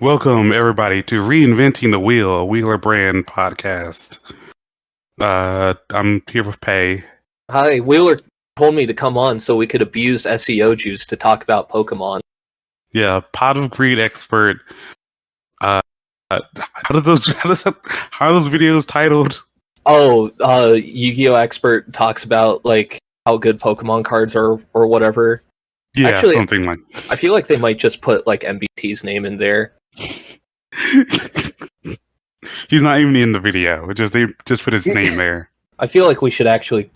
Welcome, everybody, to Reinventing the Wheel, a Wheeler Brand podcast. I'm here with Pay. Hi, Wheeler told me to come on so we could abuse SEO juice to talk about Pokemon. Yeah, Pot of Greed expert. How are those videos titled? Oh, Yu-Gi-Oh! Expert talks about, like, how good Pokemon cards are or whatever. Yeah, Actually, something like... I feel like they might just put, like, MBT's name in there. He's not even in the video. They just put his name there. I feel like we should actually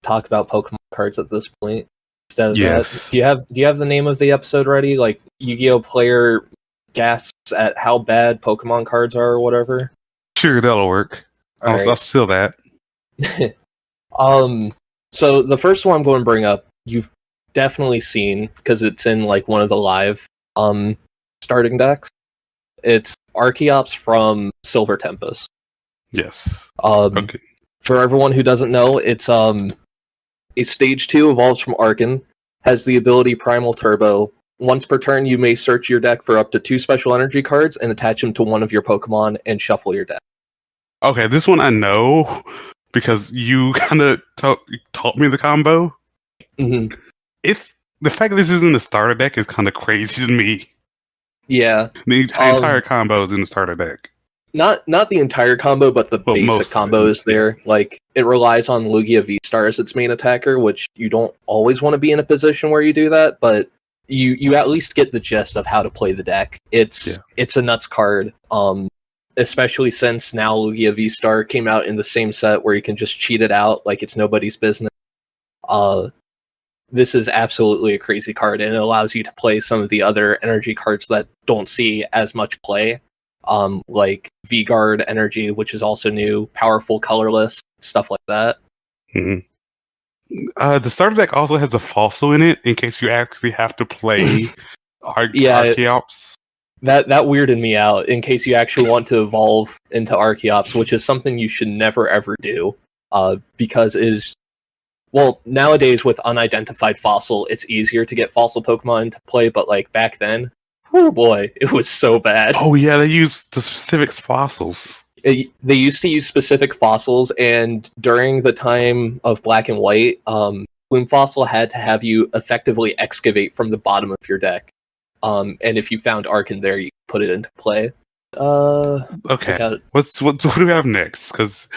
talk about Pokemon cards at this point instead of that. Do you have the name of the episode ready? Like, Yu-Gi-Oh! Player gasps at how bad Pokemon cards are or whatever? Sure, that'll work. I'll steal that. So the first one I'm going to bring up, you've definitely seen, because it's in, like, one of the live starting decks. It's Archeops from Silver Tempest. Yes. Okay. For everyone who doesn't know, it's a Stage 2, evolves from Archon, has the ability Primal Turbo. Once per turn, you may search your deck for up to 2 special energy cards and attach them to one of your Pokemon and shuffle your deck. Okay, this one I know because you kind of taught me the combo. Mm-hmm. It's the fact that this is in the starter deck is kind of crazy to me. Yeah, the entire combo is in the starter deck. Not the entire combo, but the basic combo is there. Like, it relies on Mawile VSTAR as its main attacker, which you don't always want to be in a position where you do that, but you at least get the gist of how to play the deck. It's a nuts card, especially since now Mawile VSTAR came out in the same set where you can just cheat it out like it's nobody's business. This is absolutely a crazy card, and it allows you to play some of the other energy cards that don't see as much play, like V-Guard energy, which is also new, powerful colorless, stuff like that. Mm-hmm. The starter deck also has a fossil in it, in case you actually have to play Archeops. That weirded me out, in case you actually want to evolve into Archeops, which is something you should never ever do, because it is... Well, nowadays with unidentified fossil, it's easier to get fossil Pokemon into play, but like back then, oh boy, it was so bad. Oh yeah, they used the specific fossils. They used to use specific fossils, and during the time of Black and White, Bloom Fossil had to have you effectively excavate from the bottom of your deck. And if you found Archon there, you could put it into play. Okay, what do we have next? Because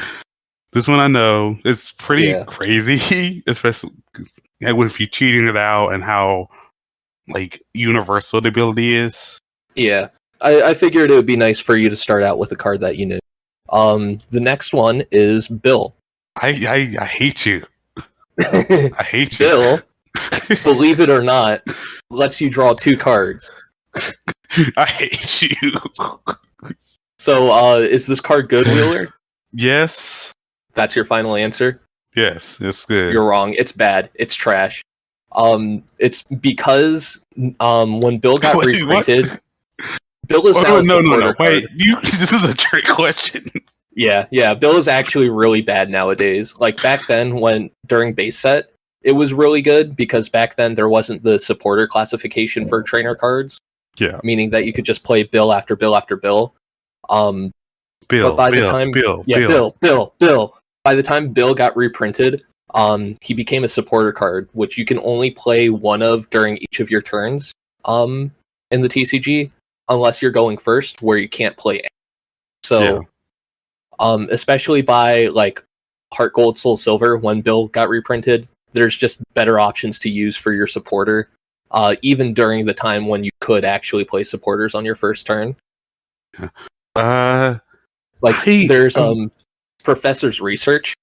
this one I know it's pretty crazy, especially if you cheating it out and how like universal the ability is. Yeah, I figured it would be nice for you to start out with a card that you knew. The next one is Bill. I hate you. I hate you. Bill, believe it or not, lets you draw 2 cards. I hate you. So, is this card good, Wheeler? Yes. That's your final answer? Yes, it's good. You're wrong. It's bad. It's trash. It's because when Bill got reprinted, Bill is now a supporter card. Wait, this is a trick question. Yeah. Bill is actually really bad nowadays. Like back then, during base set, it was really good because back then there wasn't the supporter classification for trainer cards. Yeah, meaning that you could just play Bill after Bill after Bill. But by the time Bill. By the time Bill got reprinted, he became a supporter card, which you can only play one of during each of your turns in the TCG, unless you're going first, where you can't play any. So, especially by like Heart Gold, Soul Silver, when Bill got reprinted, there's just better options to use for your supporter, even during the time when you could actually play supporters on your first turn. There's Professor's Research,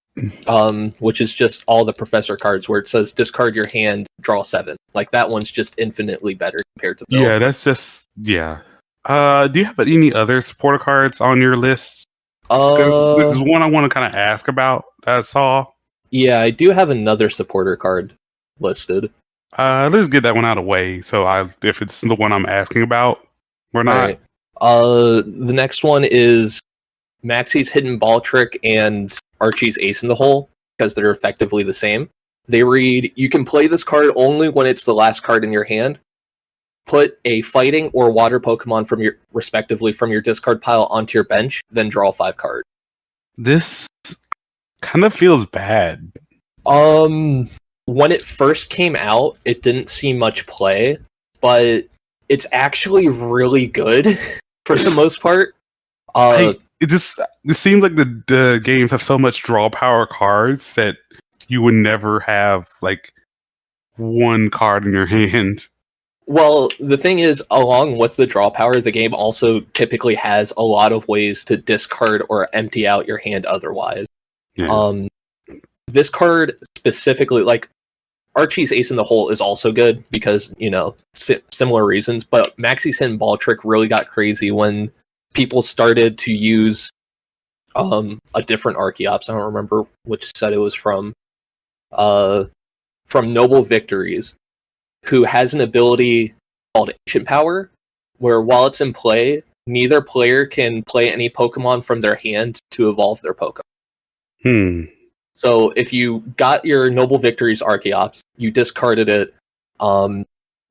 which is just all the Professor cards where it says discard your hand, draw 7. Like that one's just infinitely better compared to Bill. Yeah, that's just do you have any other supporter cards on your list? There's one I want to kind of ask about that I saw. Yeah, I do have another supporter card listed. Let's get that one out of the way. So if it's the one I'm asking about, we're not. Right. The next one is Maxie's Hidden Ball Trick and Archie's Ace in the Hole, because they're effectively the same. They read, you can play this card only when it's the last card in your hand. put a fighting or water Pokemon from your respectively from your discard pile onto your bench, then draw 5 cards. This kind of feels bad. When it first came out, it didn't see much play, but it's actually really good for the most part. It seems like the games have so much draw power cards that you would never have like one card in your hand. Well, the thing is, along with the draw power, the game also typically has a lot of ways to discard or empty out your hand otherwise. Yeah. This card specifically, like Archie's Ace in the Hole is also good because, similar reasons, but Maxie's Hidden Ball Trick really got crazy when people started to use a different Archeops. I don't remember which set it was from Noble Victories, who has an ability called Ancient Power, where while it's in play, neither player can play any Pokemon from their hand to evolve their Pokemon. So if you got your Noble Victories Archeops, you discarded it, and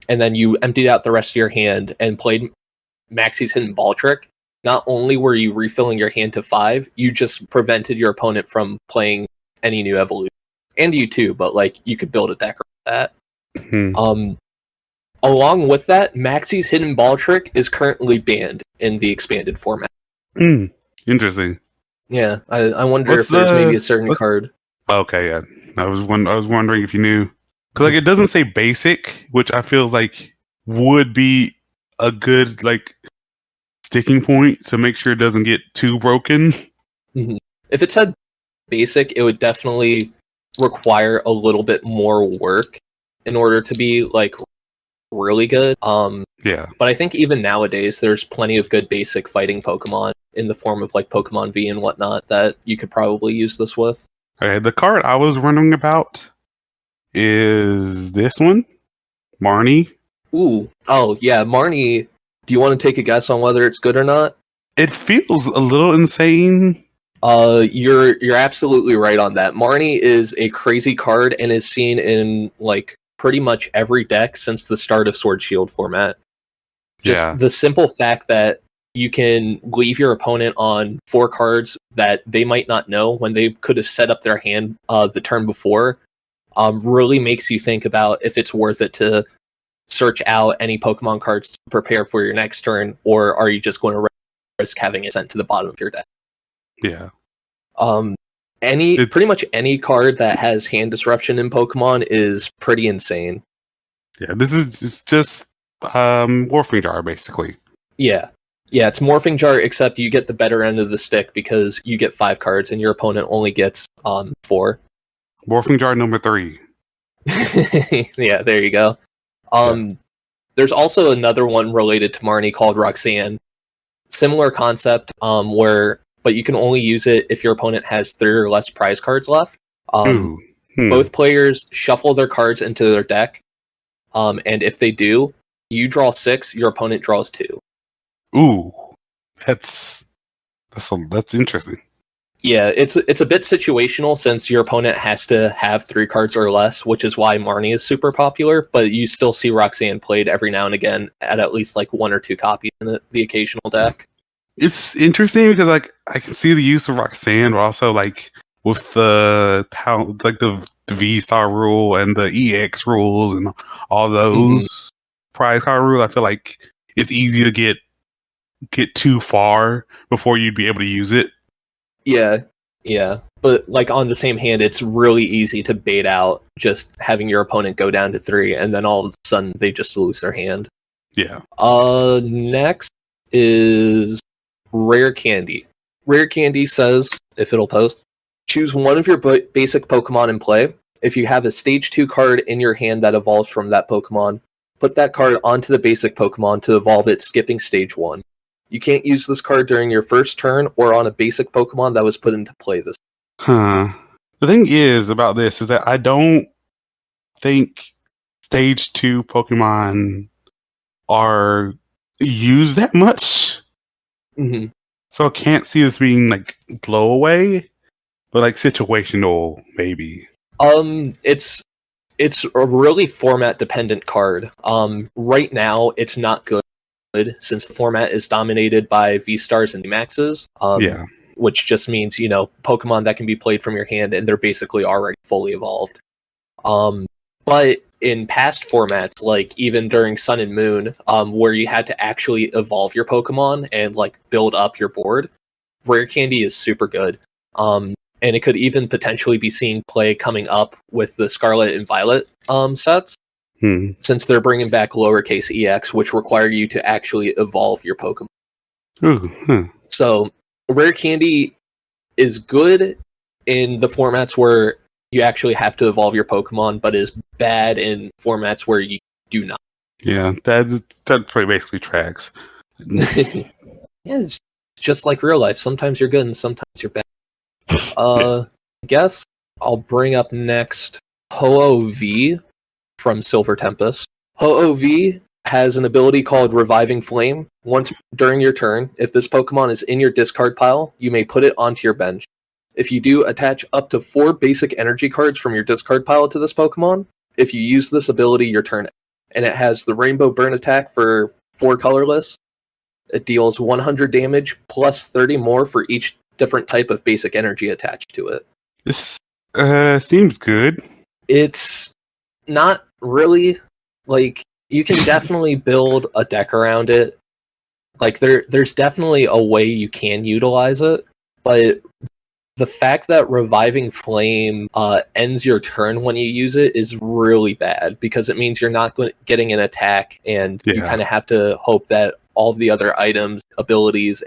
then you emptied out the rest of your hand and played Maxie's Hidden Ball Trick, not only were you refilling your hand to 5, you just prevented your opponent from playing any new evolution. And you too, but you could build a deck around that. Along with that, Maxie's Hidden Ball Trick is currently banned in the expanded format. Interesting. Yeah, I wonder if there's maybe a certain card. Okay, yeah. I was wondering if you knew. Because it doesn't say basic, which I feel like would be a good sticking point to make sure it doesn't get too broken. Mm-hmm. If it said basic, it would definitely require a little bit more work in order to be really good. Yeah. But I think even nowadays there's plenty of good basic fighting Pokemon in the form of Pokemon V and whatnot that you could probably use this with. Okay, the card I was wondering about is this one, Marnie. Ooh. Oh yeah, Marnie. Do you want to take a guess on whether it's good or not? It feels a little insane. You're absolutely right on that. Marnie is a crazy card and is seen in pretty much every deck since the start of Sword Shield format. Just the simple fact that you can leave your opponent on 4 cards that they might not know when they could have set up their hand the turn before really makes you think about if it's worth it to search out any Pokemon cards to prepare for your next turn, or are you just going to risk having it sent to the bottom of your deck? Yeah. Pretty much any card that has hand disruption in Pokemon is pretty insane. Yeah, it's just Morphing Jar basically. Yeah, it's Morphing Jar, except you get the better end of the stick because you get 5 cards and your opponent only gets 4. Morphing Jar number 3. Yeah, there you go. There's also another one related to Marnie called Roxanne. Similar concept, but you can only use it if your opponent has 3 or less prize cards left. Both players shuffle their cards into their deck, and if they do, you draw 6, your opponent draws 2. Ooh, that's interesting. Yeah, it's a bit situational since your opponent has to have 3 cards or less, which is why Marnie is super popular, but you still see Roxanne played every now and again at least 1 or 2 copies in the occasional deck. It's interesting because I can see the use of Roxanne, but also with the VSTAR rule and the EX rules and all those prize card rules, I feel like it's easy to get too far before you'd be able to use it. Yeah. But on the same hand, it's really easy to bait out just having your opponent go down to 3 and then all of a sudden they just lose their hand. Yeah. Next is Rare Candy. Rare Candy says, if it'll post, choose one of your basic Pokemon in play. If you have a Stage 2 card in your hand that evolves from that Pokemon, put that card onto the basic Pokemon to evolve it, skipping Stage 1. You can't use this card during your first turn or on a basic Pokemon that was put into play this. The thing is about this is that I don't think Stage 2 Pokemon are used that much. Mm-hmm. So I can't see this being blow away, but situational maybe. It's it's a really format dependent card. Right now it's not good since the format is dominated by V-Stars and Maxes. Which just means, Pokemon that can be played from your hand and they're basically already fully evolved. But in past formats, like even during Sun and Moon, where you had to actually evolve your Pokemon and like build up your board, Rare Candy is super good. And it could even potentially be seen play coming up with the Scarlet and Violet sets, since they're bringing back lowercase EX, which require you to actually evolve your Pokemon. So Rare Candy is good in the formats where you actually have to evolve your Pokemon, but is bad in formats where you do not. Yeah, that pretty basically tracks. Yeah, it's just like real life. Sometimes you're good and sometimes you're bad. I guess I'll bring up next Ho-Oh V from Silver Tempest. Ho-Oh V has an ability called Reviving Flame. Once during your turn, if this Pokemon is in your discard pile, you may put it onto your bench. If you do, attach up to 4 basic energy cards from your discard pile to this Pokemon. If you use this ability, your turn. And it has the Rainbow Burn attack for 4 colorless. It deals 100 damage plus 30 more for each different type of basic energy attached to it. This seems good. It's not really. Like, you can definitely build a deck around it. Like, there's definitely a way you can utilize it, but the fact that Reviving Flame ends your turn when you use it is really bad, because it means you're not getting an attack, and you kind of have to hope that all of the other items, abilities,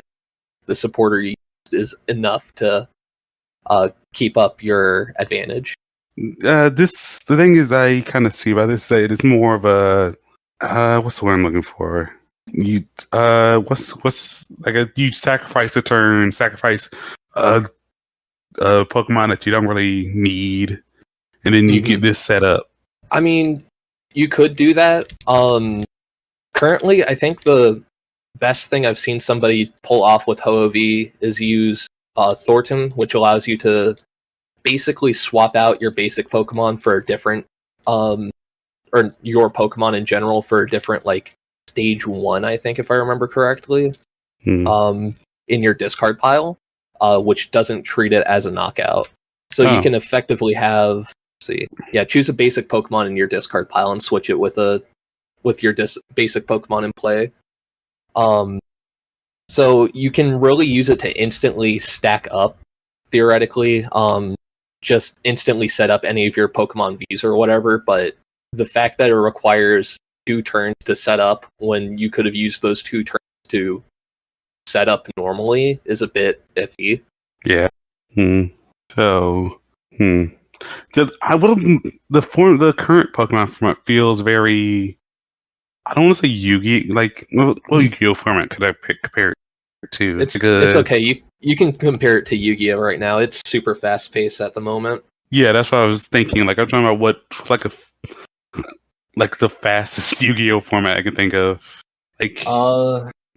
the supporter you use is enough to keep up your advantage. The thing is, I kind of see by this that it is more of a what's the word I'm looking for? You you sacrifice a turn, sacrifice Pokemon that you don't really need, and then you get this set up. I mean, you could do that. Currently, I think the best thing I've seen somebody pull off with Ho-Oh V is use Thornton, which allows you to basically swap out your basic Pokemon for a different, or your Pokemon in general for a different, like, stage 1, I think, if I remember correctly, in your discard pile. Which doesn't treat it as a knockout. So you can effectively have, choose a basic Pokemon in your discard pile and switch it with your basic Pokemon in play. So you can really use it to instantly stack up, theoretically. Just instantly set up any of your Pokemon Vs or whatever, but the fact that it requires 2 turns to set up when you could have used those 2 turns to set up normally is a bit iffy. Yeah. So, the current Pokemon format feels very. I don't want to say Yu-Gi-Oh! Like, what Yu-Gi-Oh! Format could I compare it to? It's okay. You can compare it to Yu-Gi-Oh! Right now. It's super fast paced at the moment. Yeah, that's what I was thinking. Like, I'm talking about what like the fastest Yu-Gi-Oh! Format I can think of. Like,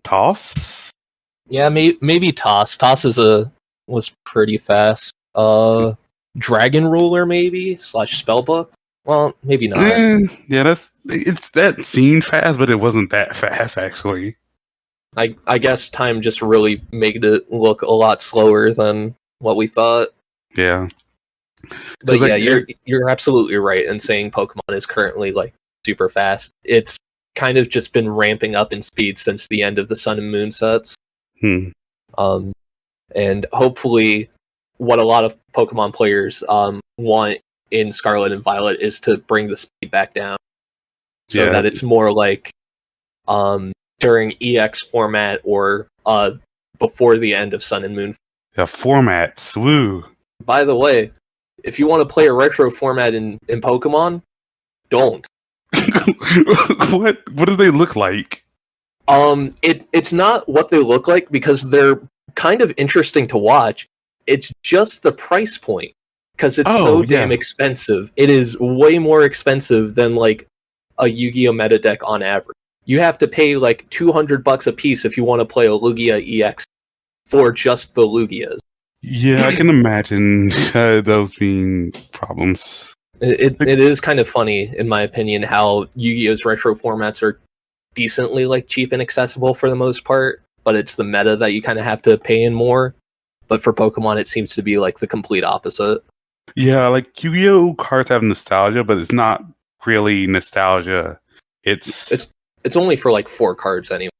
Toss. Yeah, maybe Toss. Toss was pretty fast. Dragon Ruler maybe / Spellbook. Well, maybe not. Yeah, that seemed fast, but it wasn't that fast actually. I guess time just really made it look a lot slower than what we thought. Yeah. But yeah, you're absolutely right in saying Pokemon is currently like super fast. It's kind of just been ramping up in speed since the end of the Sun and Moon sets. And hopefully what a lot of Pokemon players want in Scarlet and Violet is to bring the speed back down, so that it's more like during EX format or before the end of Sun and Moon. Yeah, formats. Woo. By the way, if you want to play a retro format in Pokemon, don't. What do they look like? It's not what they look like, because they're kind of interesting to watch. It's just the price point, because it's so damn expensive. It is way more expensive than like a Yu-Gi-Oh! Meta deck on average. You have to pay like $200 a piece if you want to play a Lugia EX for just the Lugias. Yeah, I can imagine those being problems. It is kind of funny, in my opinion, how Yu-Gi-Oh's retro formats are decently like cheap and accessible for the most part, but it's the meta that you kind of have to pay in more. But for Pokemon, it seems to be like the complete opposite. Yeah, like Yu-Gi-Oh cards have nostalgia, but it's not really nostalgia. It's only for like 4 cards anyway.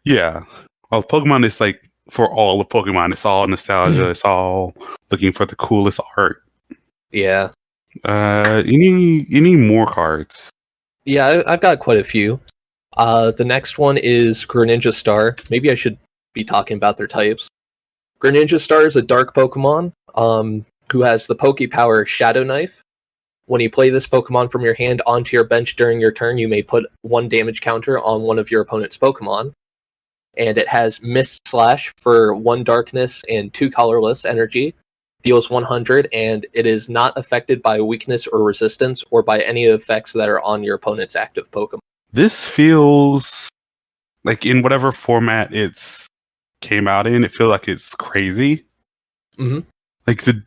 Yeah. Well, Pokemon is like for all the Pokemon. It's all nostalgia. It's all looking for the coolest art. Yeah. You need more cards. Yeah, I've got quite a few. The next one is Greninja Star. Maybe I should be talking about their types. Greninja Star is a dark Pokemon who has the Poké power Shadow Knife. When you play this Pokemon from your hand onto your bench during your turn, you may put 1 damage counter on one of your opponent's Pokemon. And it has Mist Slash for 1 darkness and 2 colorless energy. Deals 100, and it is not affected by weakness or resistance or by any effects that are on your opponent's active Pokemon. This feels like in whatever format it's came out in, it feels like it's crazy. Mm-hmm. Like the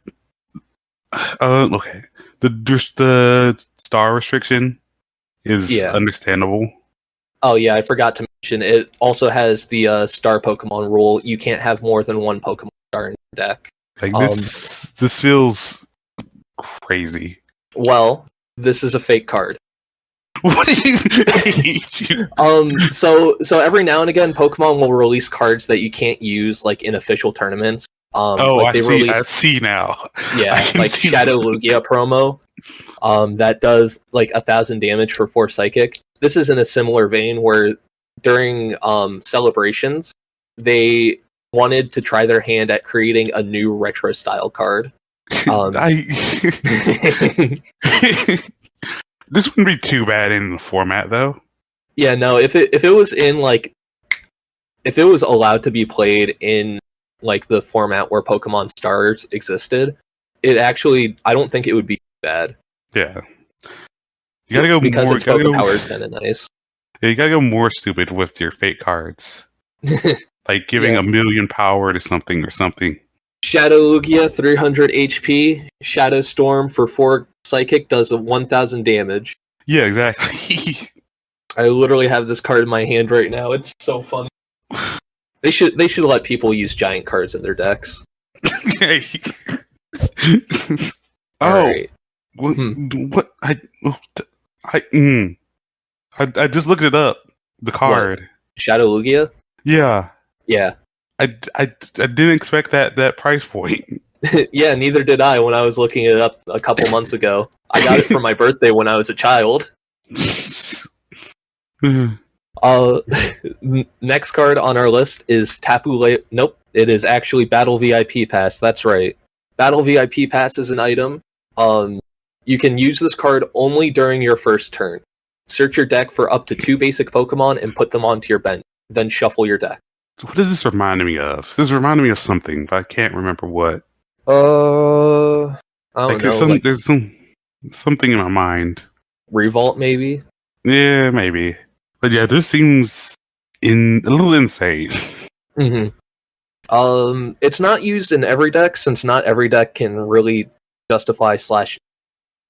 star restriction is understandable. Oh yeah, I forgot to mention it also has the star Pokemon rule. You can't have more than 1 Pokemon star in your deck. Like this feels crazy. Well, this is a fake card. What do you? So every now and again, Pokemon will release cards that you can't use like in official tournaments. I see now. Yeah, like Shadow Lugia promo. That does like 1,000 damage for 4 psychic. This is in a similar vein where during celebrations, they wanted to try their hand at creating a new retro style card. This wouldn't be too bad in the format, though. Yeah, no. If it was in like, if it was allowed to be played in like the format where Pokemon Stars existed, it actually, I don't think it would be bad. Yeah, you gotta go because more. Its Poké power is kind of nice. Yeah, you gotta go more stupid with your fake cards, like giving 1,000,000 power to something or something. Shadow Lugia 300 HP. Shadow Storm for 4 psychic does 1,000 damage. Yeah, exactly. I literally have this card in my hand right now. It's so funny. They should let people use giant cards in their decks. Right. What? I just looked it up. The card. What? Shadow Lugia? Yeah. Yeah. I didn't expect that price point. Yeah, neither did I when I was looking it up a couple months ago. I got it for my birthday when I was a child. Next card on our list is Tapu Lele. Nope, it is actually Battle VIP Pass. That's right. Battle VIP Pass is an item. You can use this card only during your first turn. Search your deck for up to 2 basic Pokemon and put them onto your bench. Then shuffle your deck. What does this remind me of? This reminded me of something, but I can't remember what. I don't know. There's something in my mind. Revolt, maybe? Yeah, maybe. But yeah, this seems a little insane. Mm-hmm. It's not used in every deck, since not every deck can really justify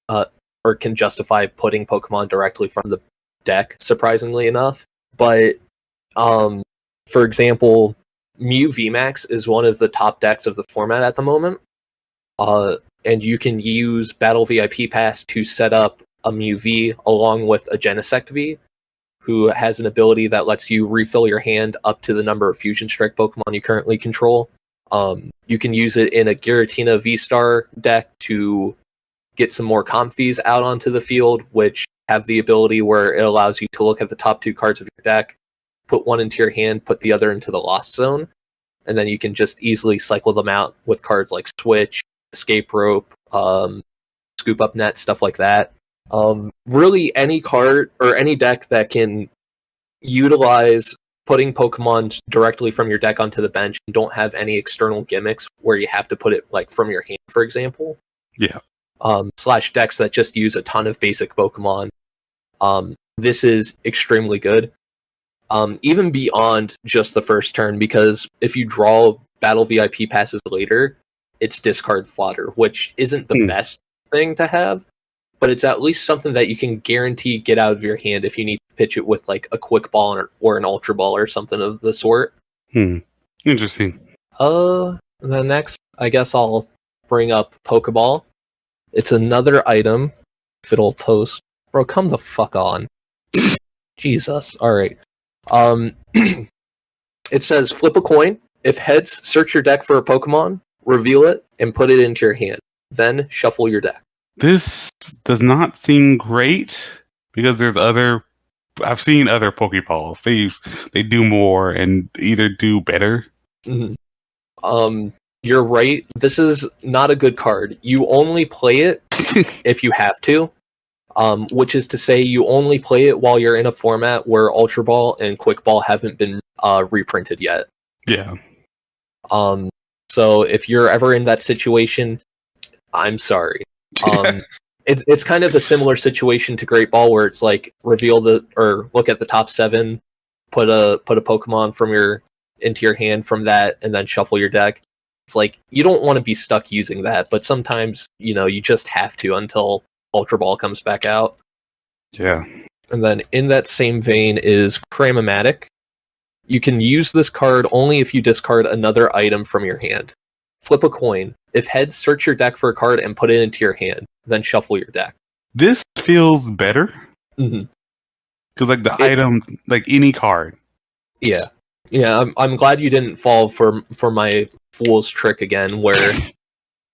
or can justify putting Pokemon directly from the deck, surprisingly enough. But, for example, Mew VMAX is one of the top decks of the format at the moment. And you can use Battle VIP Pass to set up a Mew V along with a Genesect V, who has an ability that lets you refill your hand up to the number of Fusion Strike Pokemon you currently control. You can use it in a Giratina V-Star deck to get some more Comfeys out onto the field, which have the ability where it allows you to look at the top 2 cards of your deck, put one into your hand, put the other into the Lost Zone, and then you can just easily cycle them out with cards like Switch, Escape Rope, Scoop Up Net, stuff like that. Really, any card or any deck that can utilize putting Pokemon directly from your deck onto the bench and don't have any external gimmicks where you have to put it like from your hand, for example. Yeah. / decks that just use a ton of basic Pokemon. This is extremely good. Even beyond just the first turn, because if you draw Battle VIP passes later, it's discard fodder, which isn't the best thing to have, but it's at least something that you can guarantee get out of your hand if you need to pitch it with like a quick ball or an ultra ball or something of the sort. Interesting. The next, I guess I'll bring up Pokeball. It's another item. If it'll post. Bro, come the fuck on. Jesus. Alright. It says flip a coin. If heads, search your deck for a Pokemon, reveal it, and put it into your hand. Then shuffle your deck. This does not seem great because I've seen other Pokeballs. They do more and either do better. Mm-hmm. You're right. This is not a good card. You only play it if you have to. Which is to say, you only play it while you're in a format where Ultra Ball and Quick Ball haven't been reprinted yet. Yeah. So if you're ever in that situation, I'm sorry. It's kind of a similar situation to Great Ball, where it's like look at the top 7, put a Pokemon into your hand from that, and then shuffle your deck. It's like you don't want to be stuck using that, but sometimes you just have to until Ultra Ball comes back out. Yeah. And then in that same vein is Cram-o-matic. You can use this card only if you discard another item from your hand. Flip a coin. If heads, search your deck for a card and put it into your hand. Then shuffle your deck. This feels better. Mm-hmm. Because like the item, like any card. Yeah. Yeah, I'm glad you didn't fall for my fool's trick again, where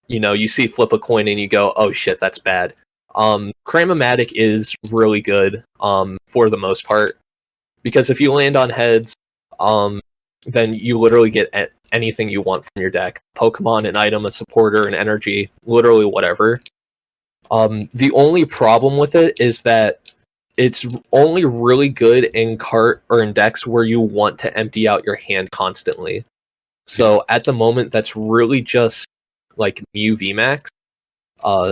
you see flip a coin and you go, oh shit, that's bad. Cram-o-matic is really good for the most part, because if you land on heads, then you literally get anything you want from your deck. Pokemon, an item, a supporter, an energy, literally whatever. The only problem with it is that it's only really good in in decks where you want to empty out your hand constantly. So at the moment, that's really just like Mew VMAX.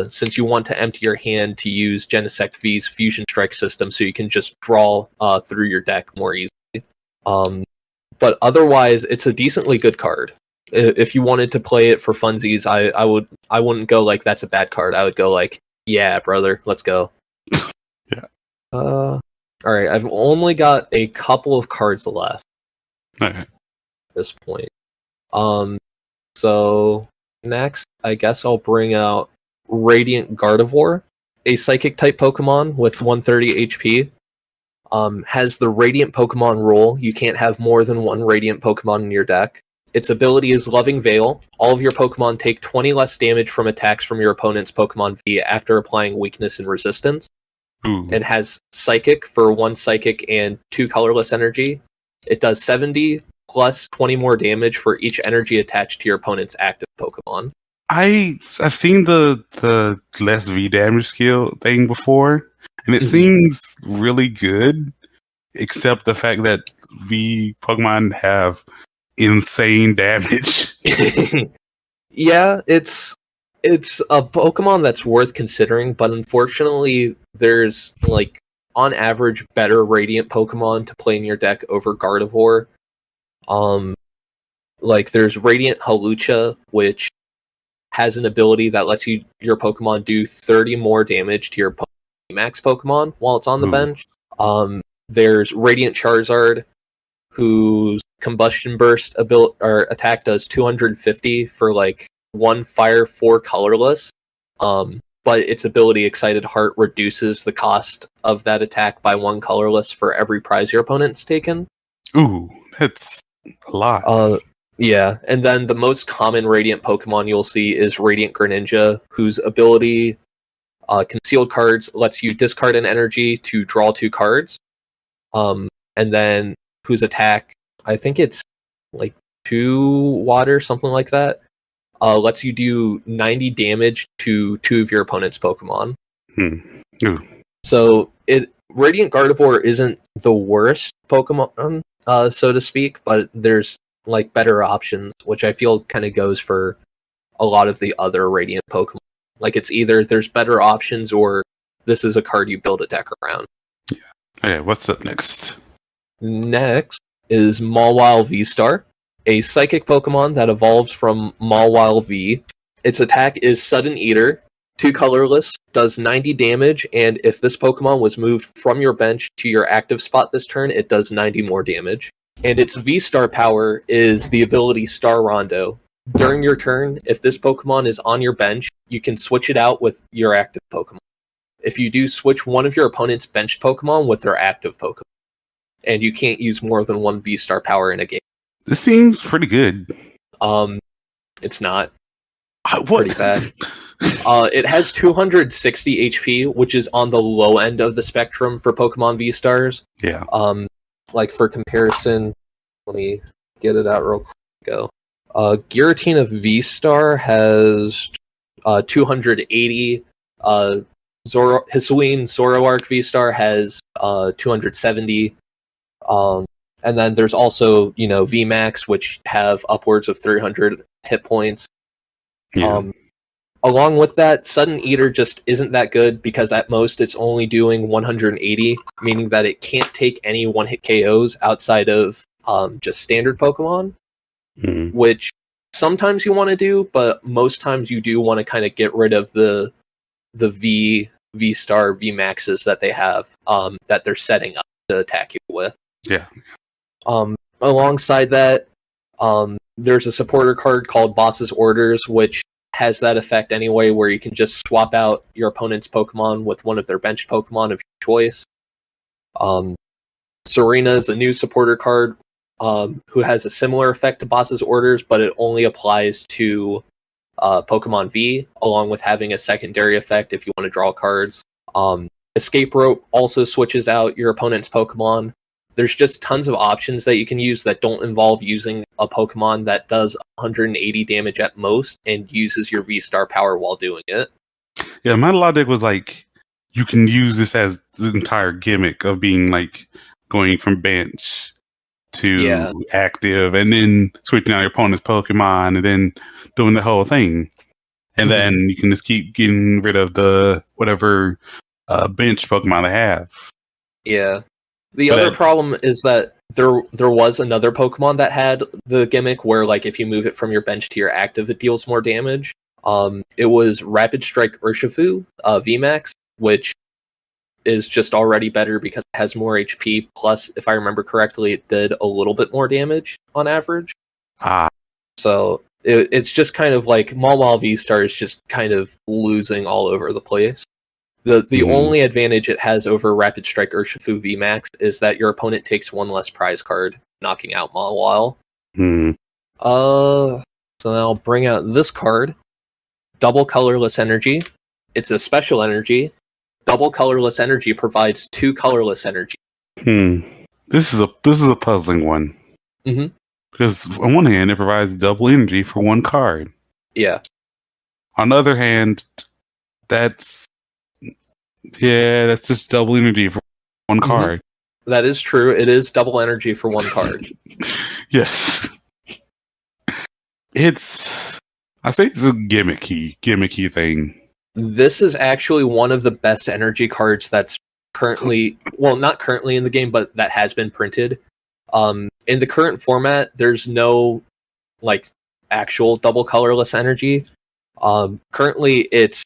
Since you want to empty your hand to use Genesect V's Fusion Strike system, so you can just draw through your deck more easily. But otherwise, it's a decently good card. If you wanted to play it for funsies, I wouldn't go like that's a bad card. I would go like, yeah, brother, let's go. Yeah. All right, I've only got a couple of cards left. Okay. At this point. So next, I guess I'll bring out Radiant Gardevoir, a Psychic type Pokemon with 130 HP. Has the Radiant Pokemon rule. You can't have more than one Radiant Pokemon in your deck. Its ability is Loving Veil. All of your Pokemon take 20 less damage from attacks from your opponent's Pokemon V after applying weakness and resistance. Ooh. And has Psychic for 1 Psychic and 2 Colorless energy. It does 70 plus 20 more damage for each energy attached to your opponent's active Pokemon. I've seen the less V damage skill thing before, and it seems really good, except the fact that V Pokemon have insane damage. Yeah, it's a Pokemon that's worth considering, but unfortunately, there's like on average better Radiant Pokemon to play in your deck over Gardevoir. Like there's Radiant Hawlucha, which has an ability that lets your Pokemon do 30 more damage to your max Pokemon while it's on the bench. There's Radiant Charizard, whose Combustion Burst attack does 250 for like 1 Fire, 4 Colorless. But its ability Excited Heart reduces the cost of that attack by 1 Colorless for every prize your opponent's taken. Ooh, that's a lot. Yeah, and then the most common Radiant Pokemon you'll see is Radiant Greninja, whose ability, Concealed Cards, lets you discard an energy to draw 2 cards. And then whose attack, I think it's like 2 water, something like that, lets you do 90 damage to 2 of your opponent's Pokemon. So Radiant Gardevoir isn't the worst Pokemon, so to speak, but there's like better options, which I feel kind of goes for a lot of the other Radiant Pokemon. Like it's either there's better options or this is a card you build a deck around. Yeah. Okay, what's up next? Next is Mawile VSTAR, a Psychic Pokemon that evolves from Mawile V. Its attack is Sudden Eater. 2 colorless, does 90 damage, and if this Pokemon was moved from your bench to your active spot this turn, it does 90 more damage. And its V-Star power is the ability Star Rondo. During your turn, if this Pokemon is on your bench, you can switch it out with your active Pokemon. If you do, switch one of your opponent's benched Pokemon with their active Pokemon. And you can't use more than 1 V-Star power in a game. This seems pretty good. It's not. Pretty bad. It has 260 HP, which is on the low end of the spectrum for Pokemon V-Stars. Yeah. Like for comparison, let me get it out real quick. Go. Giratina V-Star has 280. Hisuian Zoroark V-Star has 270. And then there's also, VMAX, which have upwards of 300 hit points. Yeah. Along with that, Sudden Eater just isn't that good because at most it's only doing 180, meaning that it can't take any one-hit KOs outside of just standard Pokemon, which sometimes you want to do, but most times you do want to kind of get rid of the V-Star, V-Maxes that they have that they're setting up to attack you with. Yeah. Alongside that, there's a supporter card called Boss's Orders, which has that effect anyway, where you can just swap out your opponent's Pokemon with one of their benched Pokemon of your choice. Serena is a new supporter card who has a similar effect to Boss's Orders, but it only applies to Pokemon V, along with having a secondary effect if you want to draw cards. Escape Rope also switches out your opponent's Pokemon. There's just tons of options that you can use that don't involve using a Pokemon that does 180 damage at most and uses your V-Star power while doing it. Yeah, my logic was like, you can use this as the entire gimmick of being like going from bench to active and then switching out your opponent's Pokemon and then doing the whole thing. And then you can just keep getting rid of the whatever bench Pokemon they have. Yeah. The other problem is that there was another Pokemon that had the gimmick where, like, if you move it from your bench to your active, it deals more damage. It was Rapid Strike Urshifu, VMAX, which is just already better because it has more HP. Plus, if I remember correctly, it did a little bit more damage on average. So it's just kind of like Mawile VSTAR is just kind of losing all over the place. The only advantage it has over Rapid Strike Urshifu VMAX is that your opponent takes one less prize card, knocking out Mawile. So then I'll bring out this card. Double Colorless Energy. It's a special energy. Double Colorless Energy provides 2 colorless energy. This is a puzzling one. Because on one hand, it provides double energy for 1 card. Yeah. On the other hand, that's just double energy for 1 card. That is true. It is double energy for 1 card. Yes. I say it's a gimmicky thing. This is actually one of the best energy cards that's currently, well, not currently in the game, but that has been printed. In the current format, there's no like actual double colorless energy. Currently, its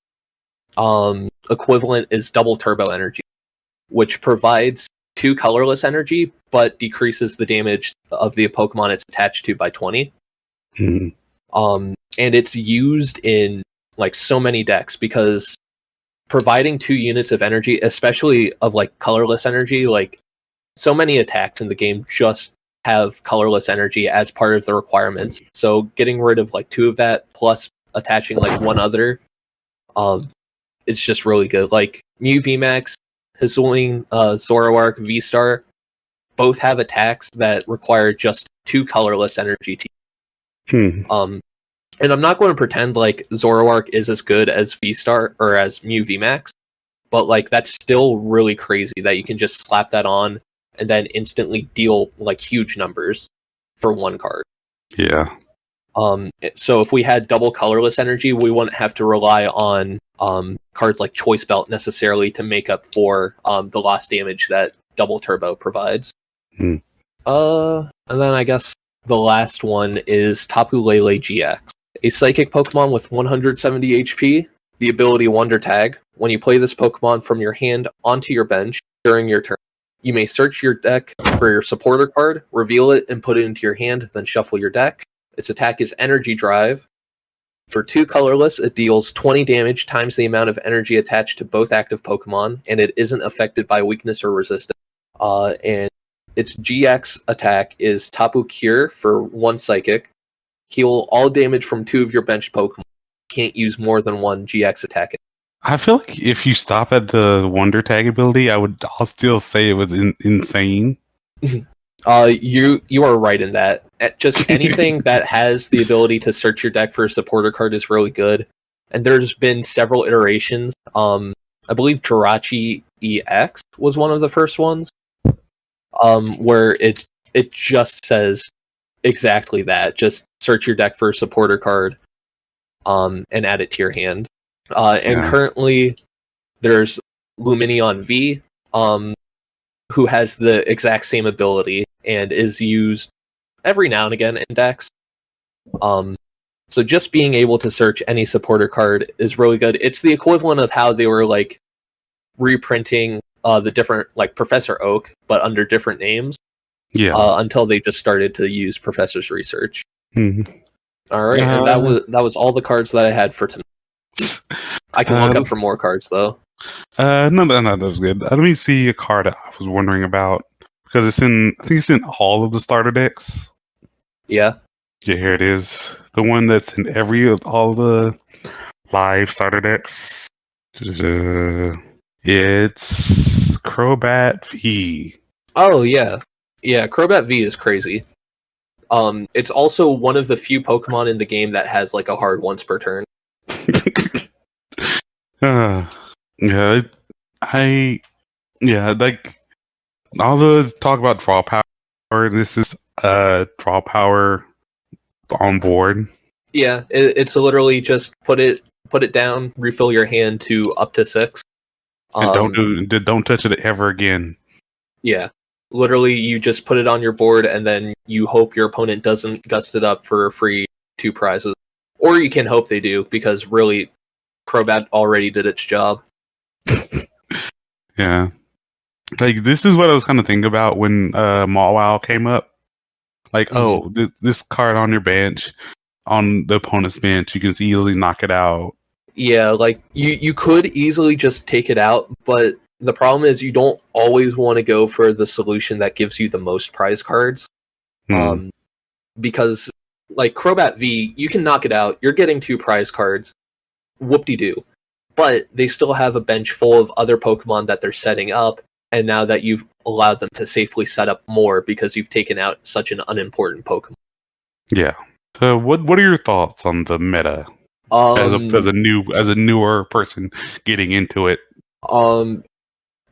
equivalent is double turbo energy, which provides 2 colorless energy, but decreases the damage of the Pokemon it's attached to by 20. And it's used in like so many decks because providing 2 units of energy, especially of like colorless energy, like so many attacks in the game just have colorless energy as part of the requirements. So getting rid of like 2 of that plus attaching like 1 other, it's just really good. Like Mew VMAX, Hisuian Zoroark V-Star both have attacks that require just 2 colorless energy. And I'm not going to pretend like Zoroark is as good as V-Star or as Mew VMAX, but like that's still really crazy that you can just slap that on and then instantly deal like huge numbers for 1 card. Yeah. So if we had double colorless energy, we wouldn't have to rely on cards like Choice Belt necessarily to make up for the lost damage that double turbo provides. And then I guess the last one is Tapu Lele GX, a psychic Pokemon with 170 HP. the ability Wonder Tag. When you play this Pokemon from your hand onto your bench during your turn, you may search your deck for your supporter card, reveal it, and put it into your hand, then shuffle your deck. Its attack is Energy Drive. For 2 colorless, it deals 20 damage times the amount of energy attached to both active Pokemon, and it isn't affected by weakness or resistance. And its GX attack is Tapu Cure for 1 Psychic. Heal all damage from 2 of your benched Pokemon. Can't use more than 1 GX attack. I feel like if you stop at the Wonder Tag ability, I'll still say it was insane. You are right in that. Just anything that has the ability to search your deck for a supporter card is really good. And there's been several iterations. I believe Jirachi EX was one of the first ones. Where it just says exactly that. Just search your deck for a supporter card. And add it to your hand. Currently, there's Lumineon V, who has the exact same ability and is used every now and again in decks. So just being able to search any supporter card is really good. It's the equivalent of how they were like reprinting the different, like Professor Oak, but under different names. Yeah. Until they just started to use Professor's Research. Mm-hmm. All right, and that was all the cards that I had for tonight. I can look up for more cards though. No, that was good. Let me see a card I was wondering about because I think it's in all of the starter decks. Yeah. Yeah, here it is. The one that's in all the live starter decks. It's Crobat V. Oh yeah, Crobat V is crazy. It's also one of the few Pokemon in the game that has like a hard once per turn. Like all the talk about draw power. This is draw power on board. Yeah, it's literally just put it down, refill your hand to up to 6. And don't touch it ever again. Yeah. Literally, you just put it on your board, and then you hope your opponent doesn't gust it up for a free 2 prizes. Or you can hope they do, because really, Crobat already did its job. Yeah. Like, this is what I was kind of thinking about when Mawile came up. Like, this card on your bench, on the opponent's bench, you can just easily knock it out. Yeah, like, you could easily just take it out, but the problem is you don't always want to go for the solution that gives you the most prize cards. Because, like, Crobat V, you can knock it out, you're getting 2 prize cards, whoop-de-doo. But they still have a bench full of other Pokemon that they're setting up, and now that you've allowed them to safely set up more because you've taken out such an unimportant Pokemon. Yeah. So what are your thoughts on the meta? As a newer person getting into it.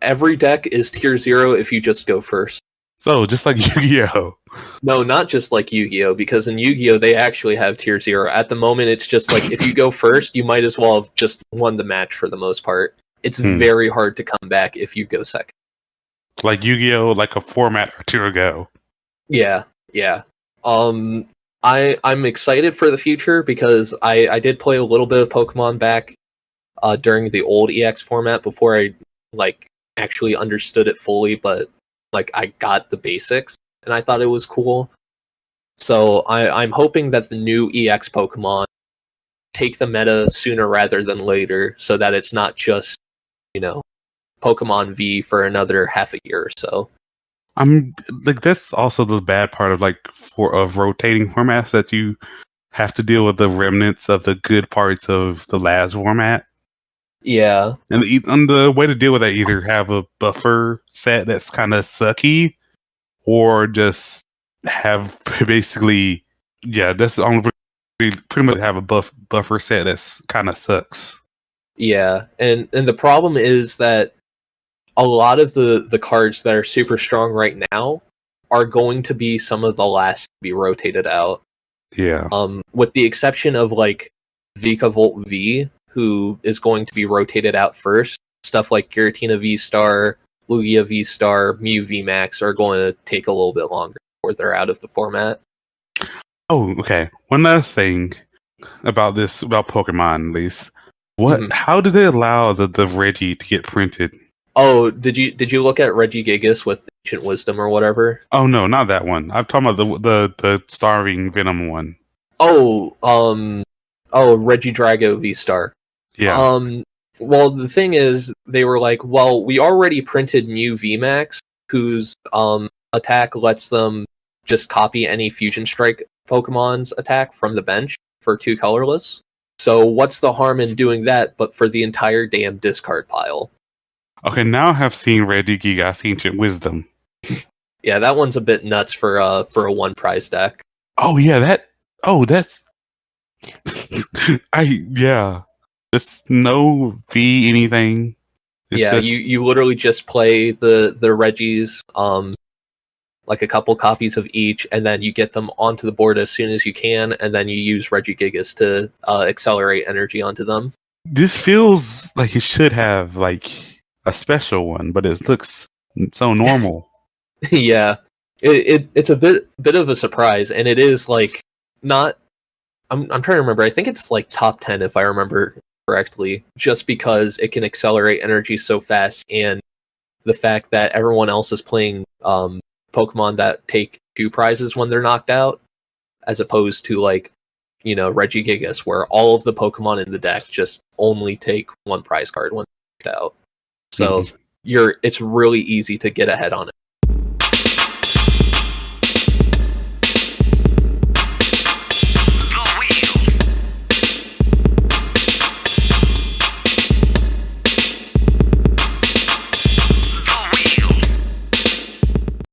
Every deck is tier 0 if you just go first. So, just like Yu-Gi-Oh! No, not just like Yu-Gi-Oh! Because in Yu-Gi-Oh! They actually have tier 0. At the moment, it's just like, if you go first, you might as well have just won the match for the most part. It's very hard to come back if you go second. Like Yu-Gi-Oh! Like a format or 2 ago. Yeah. I'm excited for the future because I did play a little bit of Pokemon back during the old EX format before I actually understood it fully, but I got the basics and I thought it was cool. So I'm hoping that the new EX Pokemon take the meta sooner rather than later, so that it's not just Pokemon V for another half a year or so. I'm that's also the bad part of rotating formats, that you have to deal with the remnants of the good parts of the last format. Yeah, and the way to deal with that, either have a buffer set that's kind of sucky, or just have basically that's the only pretty much have a buffer set that's kind of sucks. Yeah, and the problem is that a lot of the cards that are super strong right now are going to be some of the last to be rotated out. Yeah. With the exception of Vikavolt V, who is going to be rotated out first. Stuff like Giratina VSTAR, Lugia VSTAR, Mew VMAX are going to take a little bit longer before they're out of the format. Oh, okay. One last thing about Pokemon, at least. What? Mm-hmm. How did they allow the Reggie to get printed? Oh, did you look at Regigas with Ancient Wisdom or whatever? Oh no, not that one. I'm talking about the Starving Venom one. Oh, Regidrago VSTAR. Yeah. Well, the thing is, they were like, well, we already printed new VMAX, whose attack lets them just copy any Fusion Strike Pokemon's attack from the bench for 2 colorless. So what's the harm in doing that, but for the entire damn discard pile? Okay, now I have seen Regigas Ancient Wisdom. Yeah, that one's a bit nuts for a 1 prize deck. Oh yeah, that's It's no V anything. It's you literally just play the Reggies, like a couple copies of each, and then you get them onto the board as soon as you can, and then you use Regigigas to accelerate energy onto them. This feels like it should have like a special one, but it looks so normal. Yeah, it's a bit of a surprise, and it is like not. I'm trying to remember. I think it's like top 10 if I remember correctly, just because it can accelerate energy so fast, and the fact that everyone else is playing Pokemon that take 2 prizes when they're knocked out, as opposed to like, Regigigas, where all of the Pokemon in the deck just only take 1 prize card when they're knocked out. So it's really easy to get ahead on it.